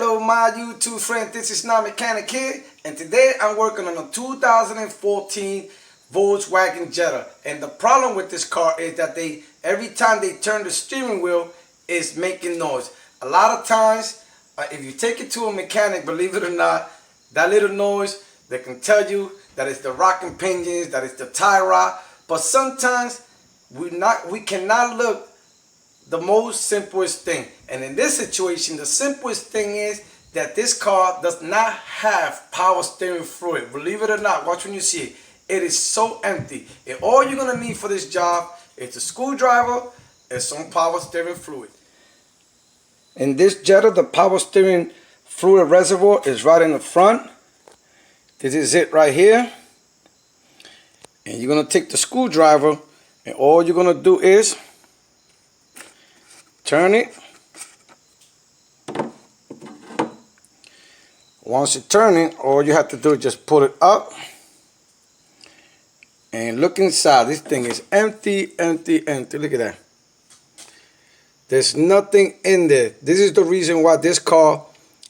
Hello my YouTube friend, this is Not Mechanic here, and today I'm working on a 2014 Volkswagen Jetta. And the problem with this car is that every time they turn the steering wheel, it's making noise. A lot of times, if you take it to a mechanic, believe it or not, that little noise, they can tell you that it's the rocking pinions, that it's the tie rod. But sometimes we cannot look the most simplest thing. And in this situation, the simplest thing is that this car does not have power steering fluid. Believe it or not, watch when you see it. It is so empty. And all you're gonna need for this job is a screwdriver and some power steering fluid. In this Jetta, the power steering fluid reservoir is right in the front. This is it right here. And you're gonna take the screwdriver, and all you're gonna do is turn it. Once you turn it, all you have to do is just pull it up and look inside. This thing is empty, empty, empty. Look at that. There's nothing in there. This is the reason why this car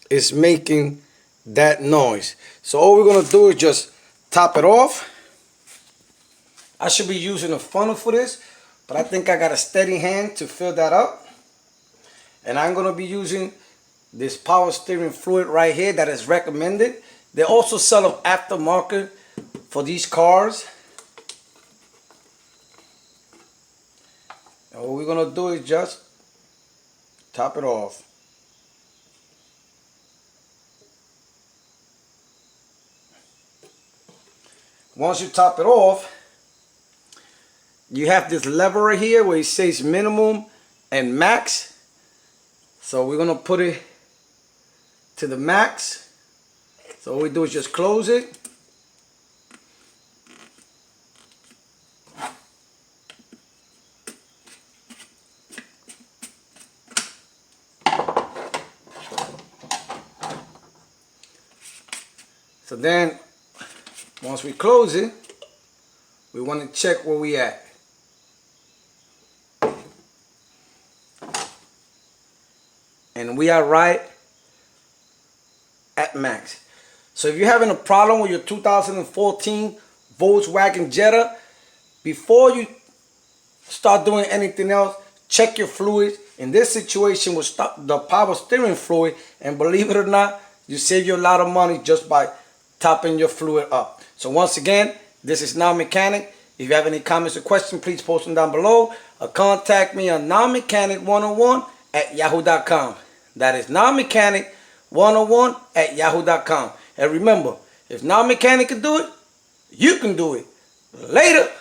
is making that noise. So all we're gonna do is just top it off. I should be using a funnel for this, but I think I got a steady hand to fill that up. And I'm going to be using this power steering fluid right here that is recommended. They also sell them aftermarket for these cars. And what we're going to do is just top it off. Once you top it off, you have this lever right here where it says minimum and max. So we're gonna put it to the max. So all we do is just close it. So then, once we close it, we want to check where we at. And we are right at max. So if you're having a problem with your 2014 Volkswagen Jetta, before you start doing anything else, check your fluids. In this situation, with the power steering fluid, and believe it or not, you save you a lot of money just by topping your fluid up. So once again, this is Now Mechanic. If you have any comments or questions, please post them down below, or contact me on nowmechanic101@yahoo.com. That is nowmechanic101@yahoo.com. And remember, if Now Mechanic can do it, you can do it. Later.